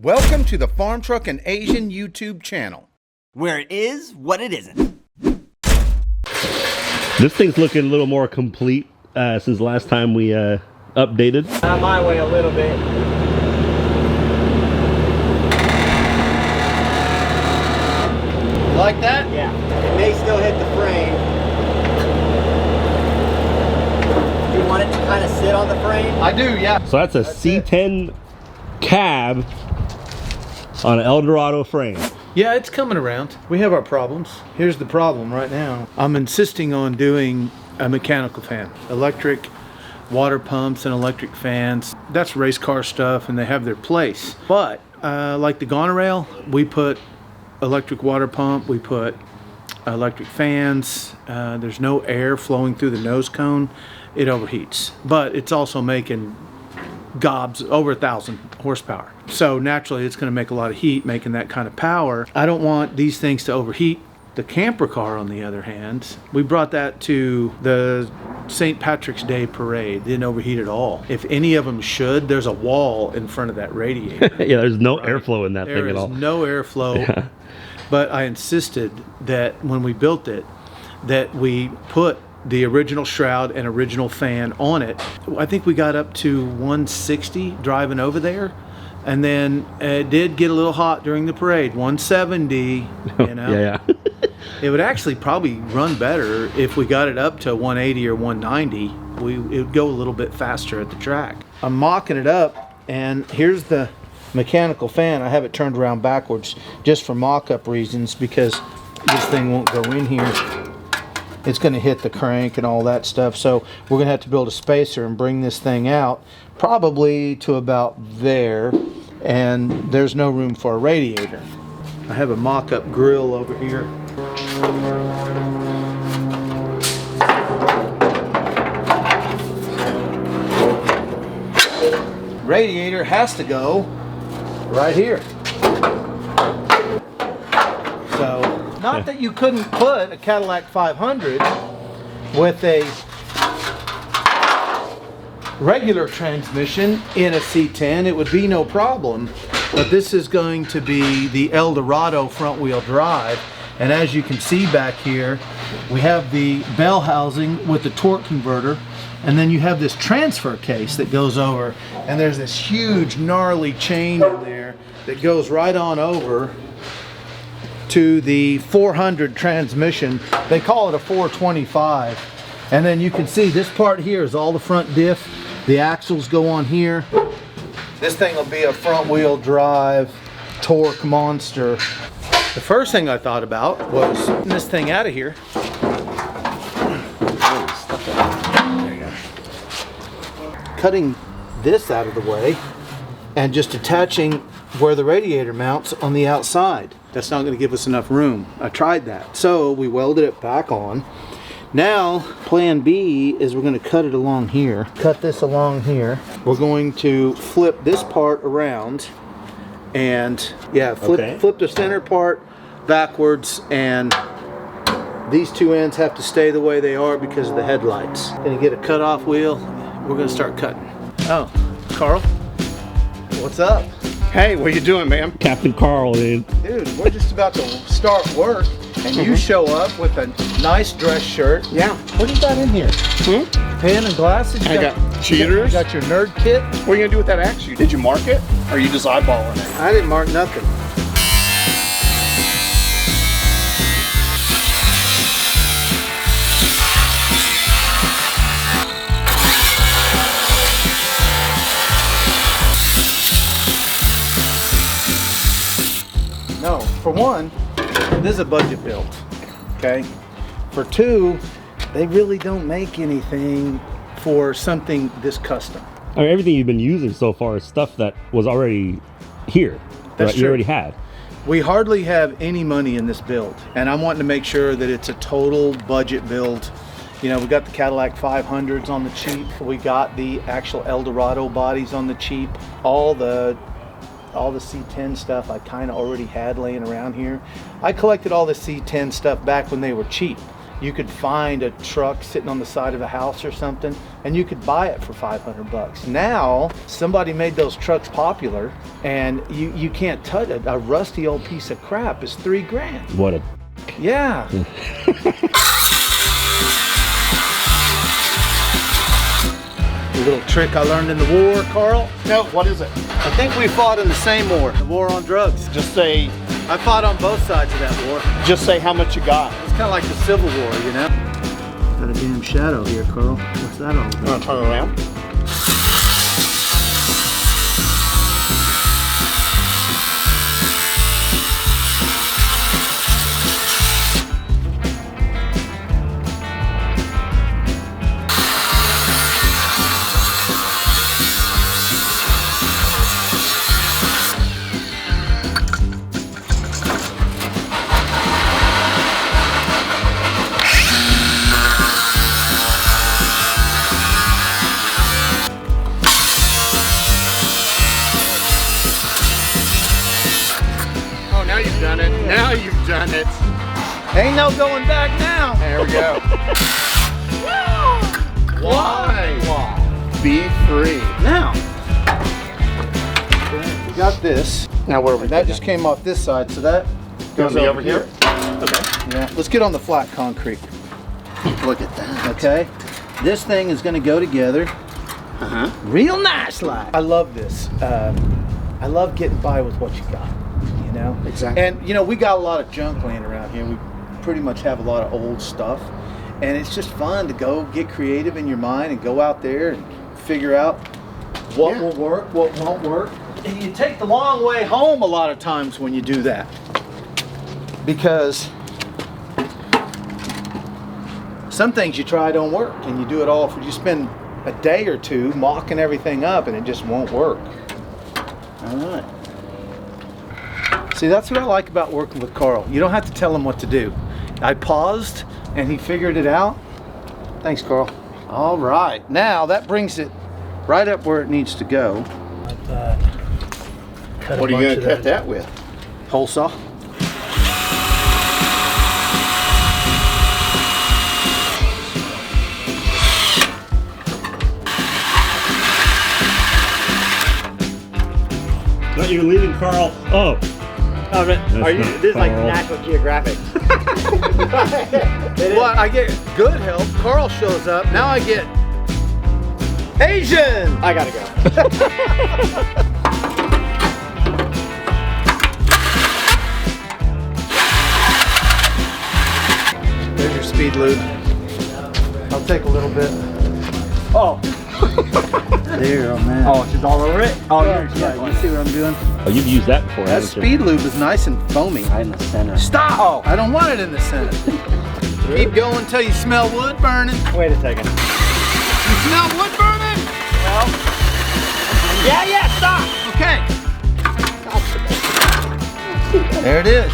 Welcome to the Farm Truck and Asian YouTube channel, where it is what it isn't. This thing's looking a little more complete since last time we updated. My way a little bit. like that? Yeah. It may still hit the frame. Do you want it to kind of sit on the frame? I do, yeah. So that's a C10 cab on an Eldorado frame. Yeah, it's coming around. We have our problems. Here's the problem right now. I'm insisting on doing a mechanical fan. Electric water pumps and electric fans. That's race car stuff and they have their place. But like the Goneril, we put electric water pump, we put electric fans. There's no air flowing through the nose cone. It overheats. But it's also making gobs over 1,000 horsepower. So naturally it's going to make a lot of heat making that kind of power. I don't want these things to overheat. The camper car, on the other hand, we brought that to the St. Patrick's Day parade. Didn't overheat at all. If any of them should, there's a wall in front of that radiator. Yeah, there's no airflow in that thing at all. There is no airflow. Yeah. But I insisted that when we built it, that we put the original shroud and original fan on it. I think we got up to 160 driving over there. And then it did get a little hot during the parade, 170, you know. Yeah. It would actually probably run better if we got it up to 180 or 190. It would go a little bit faster at the track. I'm mocking it up, and here's the mechanical fan. I have it turned around backwards just for mock-up reasons because this thing won't go in here. It's going to hit the crank and all that stuff, so we're going to have to build a spacer and bring this thing out probably to about there, and there's no room for a radiator. I have a mock-up grill over here. Radiator has to go right here. So, not that you couldn't put a Cadillac 500 with a regular transmission in a C10, it would be no problem. But this is going to be the Eldorado front wheel drive. And as you can see back here, we have the bell housing with the torque converter. And then you have this transfer case that goes over. And there's this huge gnarly chain in there that goes right on over to the 400 transmission. They call it a 425. And then you can see this part here is all the front diff. The axles go on here. This thing will be a front wheel drive torque monster. The first thing I thought about was getting this thing out of here. There you go. Cutting this out of the way and just attaching where the radiator mounts on the outside. That's not going to give us enough room. I tried that. So we welded it back on. Now, plan B is we're going to cut it along here. Cut this along here. We're going to flip this part around and flip the center part backwards, and these two ends have to stay the way they are because of the headlights. Gonna get a cutoff wheel. We're gonna start cutting. Oh, Carl, what's up? Hey, what are you doing, man? Captain Carl, dude. Dude, we're just about to start work, and you show up with a nice dress shirt. Yeah. What do you got in here? Pen and glasses? I got cheaters. You got your nerd kit? What are you gonna do with that axe? Did you mark it? Or are you just eyeballing it? I didn't mark nothing. No, for one, this is a budget build, okay? For two, they really don't make anything for something this custom. I mean, everything you've been using so far is stuff that was already here. That's right? true. You already had. We hardly have any money in this build, and I'm wanting to make sure that it's a total budget build. You know, we got the Cadillac 500s on the cheap. We got the actual Eldorado bodies on the cheap. All the C10 stuff I kind of already had laying around here. I collected all the C10 stuff back when they were cheap. you could find a truck sitting on the side of a house or something, and you could buy it for 500 bucks. Now, somebody made those trucks popular, and you can't touch it. A rusty old piece of crap is $3 grand. What a... Yeah. A little trick I learned in the war, Carl. No, what is it? I think we fought in the same war, the war on drugs. Just say I fought on both sides of that war. Just say how much you got. It's kind of like the Civil War, you know? Got a damn shadow here, Carl. What's that all You about? want to turn around? Now you've done it. Now you've done it. Ain't no going back now. There we go. Why? Be free. Now, we got this. Now where are we? And that just came off this side, so that goes Gonna be over here. Okay. Yeah. Let's get on the flat concrete. Look at that. Okay. This thing is going to go together. Real nice like. I love this. I love getting by with what you got. You know. Exactly. And you know, we got a lot of junk laying around here. We pretty much have a lot of old stuff, and it's just fun to go get creative in your mind and go out there and figure out what will work, what won't work. And you take the long way home a lot of times when you do that, because some things you try don't work, and you do it all for, you spend a day or two mocking everything up and it just won't work. All right. See, that's what I like about working with Carl. You don't have to tell him what to do. I paused and he figured it out. Thanks, Carl. All right, now that brings it right up where it needs to go. What are you going to cut that with? Hole saw. No, you're leaving Carl. Oh. Are you? not This is like Carl. National Geographic. Well, I get good help. Carl shows up. Now I get Asian. I gotta go. There's your speed lube. I'll take a little bit. Oh. There, oh man. Oh, it's just all over it? Oh, Yeah, you see what I'm doing? Oh, you've used that before, That haven't you? speed lube is nice and foamy. right in the center. Stop! Oh. I don't want it in the center. Keep going until you smell wood burning. Wait a second. You smell wood burning? Well. Yeah, stop! Okay. There it is.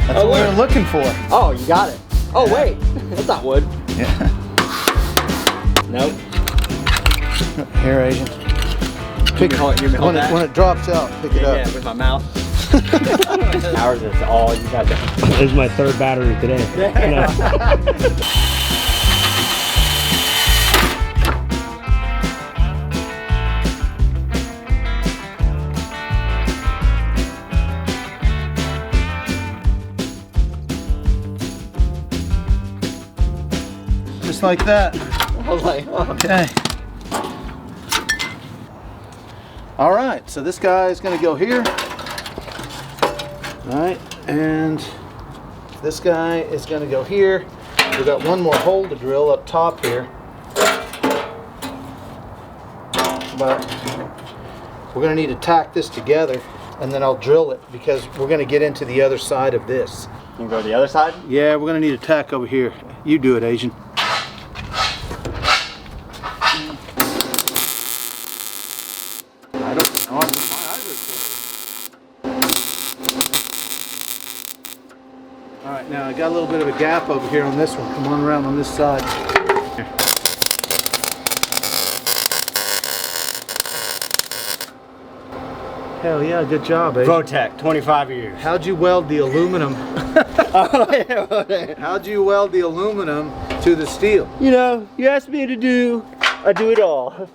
That's what we were looking for. Oh, you got it. Oh, wait. That's not wood. Yeah. Nope. Here, Asian. Pick it. hold that? When it drops out, pick it up. Yeah, with my mouth. Ours is all you got to. This is my third battery today. Just like that. I was like, oh. Okay. All right, so this guy is going to go here. All right, and this guy is going to go here. We got one more hole to drill up top here. But we're going to need to tack this together, and then I'll drill it because we're going to get into the other side of this. You can go to the other side? Yeah, we're going to need a tack over here. You do it, Asian. I don't know. My eyes are closed. All right, now I got a little bit of a gap over here on this one. Come on around on this side. Here. Hell yeah, good job, baby. Votech, 25 years. How'd you weld the aluminum? Oh, yeah. How'd you weld the aluminum to the steel? You know, you asked me to do, I do it all.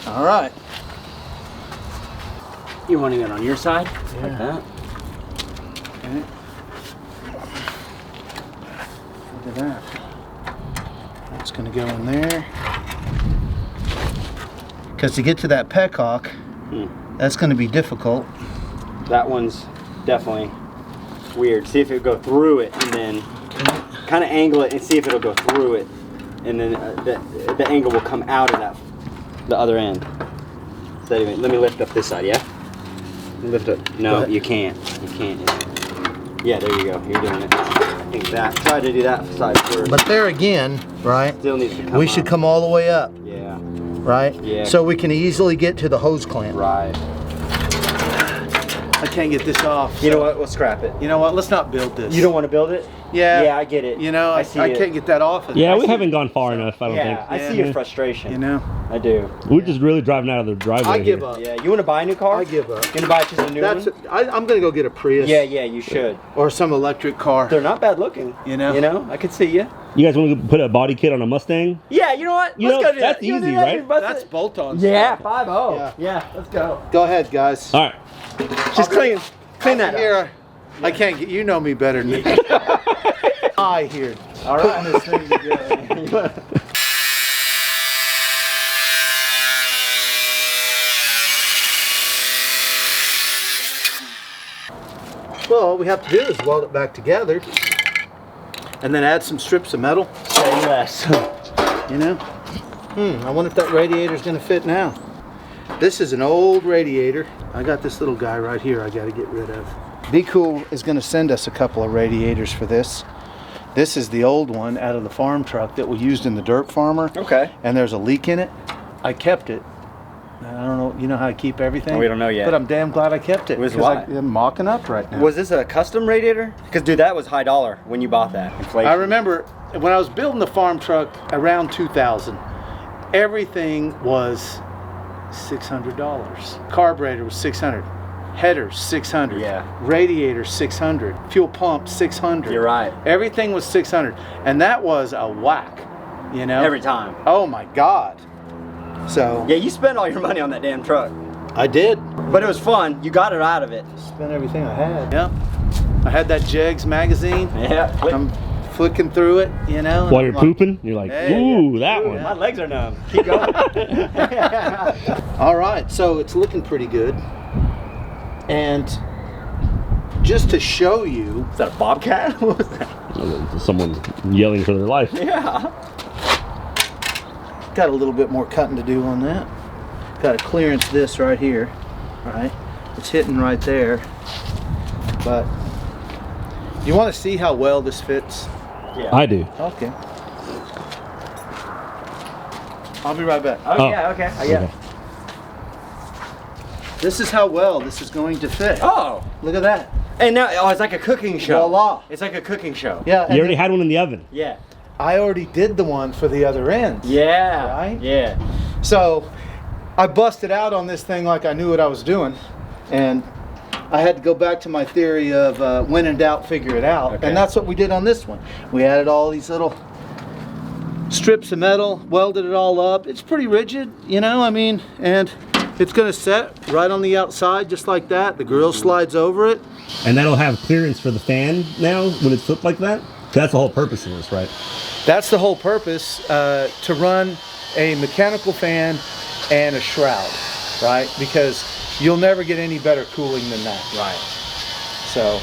All right. You want it on your side? Yeah. Like that? Okay. Look at that. That's gonna go in there. Because to get to that petcock, that's gonna be difficult. That one's definitely weird. See if it'll go through it, and then kind of angle it and see if it'll go through it, and then the angle will come out of that, the other end. So anyway, let me lift up this side, yeah? Lift up. No, you can't. You can't. Yeah, there you go. You're doing it. I think that. Try to do that side first. But there again, right? Still needs to come We should come all the way up, Yeah. right? Yeah. So we can easily get to the hose clamp. Right. I can't get this off. You know what? We'll scrap it. You know what? Let's not build this. You don't want to build it? Yeah. Yeah, I get it. You know, I see it. can't get that off of Yeah, this. we haven't gone far enough, I don't Yeah, I think. see your frustration. You know? I do. We're just really driving out of the driveway I give here. up. Yeah, you want to buy a new car? I give up. You gonna buy just a new That's one? I'm gonna go get a Prius. Yeah, you should. Or some electric car. They're not bad looking. You know? You know, I could see you. You guys want to put a body kit on a Mustang? Yeah, you know what? You Let's know, go do that's that. You wanna do easy, that? right? Bust That's it? bolt-on. Yeah, stuff. 5-0. Yeah. Yeah, let's go. Go ahead, guys. All right. Just clean that up. Here, I can't get. You know me better than that. I here. All right. Putting this thing together. Well, all we have to do is weld it back together, and then add some strips of metal. Say less. You know. I wonder if that radiator's gonna fit now. This is an old radiator. I got this little guy right here I gotta get rid of. Be Cool is gonna send us a couple of radiators for this. This is the old one out of the farm truck that we used in the dirt farmer. Okay. And there's a leak in it. I kept it. I don't know, you know how to keep everything? We don't know yet. But I'm damn glad I kept it. Was because why? I'm mocking up right now. Was this a custom radiator? Because dude, that was high dollar when you bought that. Inflation. I remember when I was building the farm truck around 2000, everything was $600. Carburetor was $600. Headers $600. Yeah. Radiator $600. Fuel pump $600. You're right. Everything was $600, and that was a whack. You know. Every time. Oh my God. So. Yeah, you spent all your money on that damn truck. I did. But it was fun. You got it out of it. Spent everything I had. Yeah. I had that Jegs magazine. Yeah. I'm flicking through it, you know. While you're pooping, you're like, Hey, ooh, that Ooh, one. my legs are numb. Keep going. All right, so it's looking pretty good. And just to show you, Is that a bobcat? What was that? Someone yelling for their life. Yeah. got a little bit more cutting to do on that. Got to clearance this right here, right? It's hitting right there. But you want to see how well this fits? Yeah. I do. Okay. I'll be right back. Oh, yeah, okay. Yeah. Okay. This is how well this is going to fit. Oh. Look at that. And now, oh, it's like a cooking show. Voila. It's like a cooking show. Yeah. You already had one in the oven. Yeah. I already did the one for the other end. Yeah. Right? Yeah. So I busted out on this thing like I knew what I was doing, and I had to go back to my theory of when in doubt, figure it out. Okay. And that's what we did on this one. We added all these little strips of metal, welded it all up. It's pretty rigid, you know, I mean, and it's gonna set right on the outside just like that. The grill slides over it. And that'll have clearance for the fan now when it's flipped like that? That's the whole purpose of this, right? That's the whole purpose, to run a mechanical fan and a shroud, right? Because you'll never get any better cooling than that. Right. So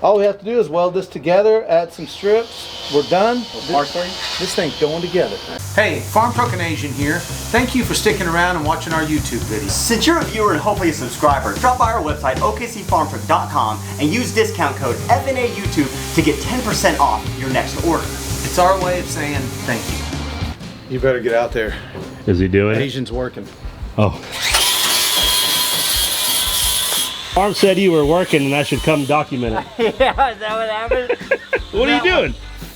all we have to do is weld this together, add some strips, we're done. Parsley? This thing's going together. Hey, FarmtruckandAZN here. Thank you for sticking around and watching our YouTube videos. Since you're a viewer and hopefully a subscriber, drop by our website, okcfarmtruck.com, and use discount code FNA YouTube to get 10% off your next order. It's our way of saying thank you. You better get out there. Is he doing it? Asian's working. Oh. Farm said you were working and I should come document it. Yeah, is that what happened? What are you doing?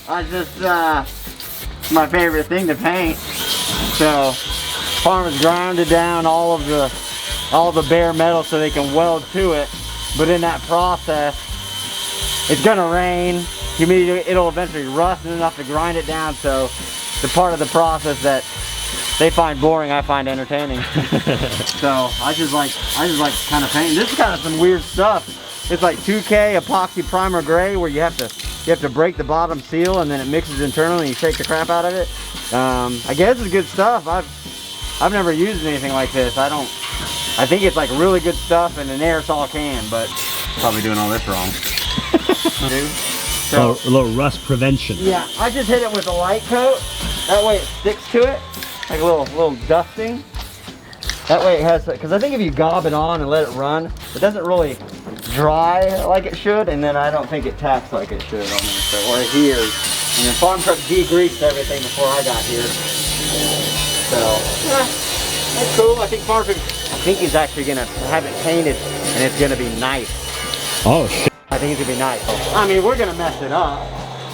I just, it's my favorite thing to paint. So, farmers grounded down all the bare metal so they can weld to it. But in that process, it's gonna rain. Humidity, it'll eventually rust enough to grind it down. So, the part of the process that they find boring, I find entertaining. So I just like kind of painting. This is kind of some weird stuff. It's like 2K epoxy primer gray, where you have to break the bottom seal and then it mixes internally and you shake the crap out of it. I guess it's good stuff. I've never used anything like this. I think it's like really good stuff in an aerosol can, but probably doing all this wrong. So, A little rust prevention. yeah, I just hit it with a light coat. That way it sticks to it, like a little dusting. That way it has, because I think if you gob it on and let it run, it doesn't really dry like it should, and then I don't think it tacks like it should on there, so, or adheres. And then Farm Truck degreased everything before I got here. So, yeah, that's cool. I think he's actually gonna have it painted, and it's gonna be nice. Oh shit. I think it's gonna be nice. I mean, we're gonna mess it up,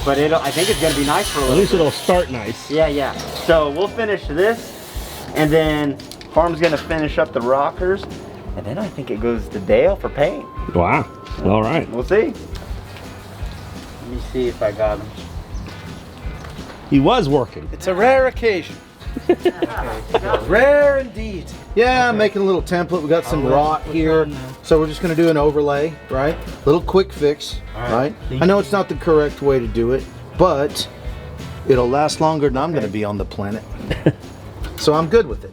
but I think it's gonna be nice for a little At least bit. it'll start nice. Yeah. So we'll finish this, and then Farm's gonna finish up the rockers, and then I think it goes to Dale for paint. Wow. All right. We'll see. Let me see if I got him. He was working. It's a rare occasion. Rare indeed. Yeah, I'm making a little template. We got some rot here, so we're just gonna do an overlay, right? Little quick fix, right? I know it's not the correct way to do it, but it'll last longer than I'm gonna be on the planet. So I'm good with it.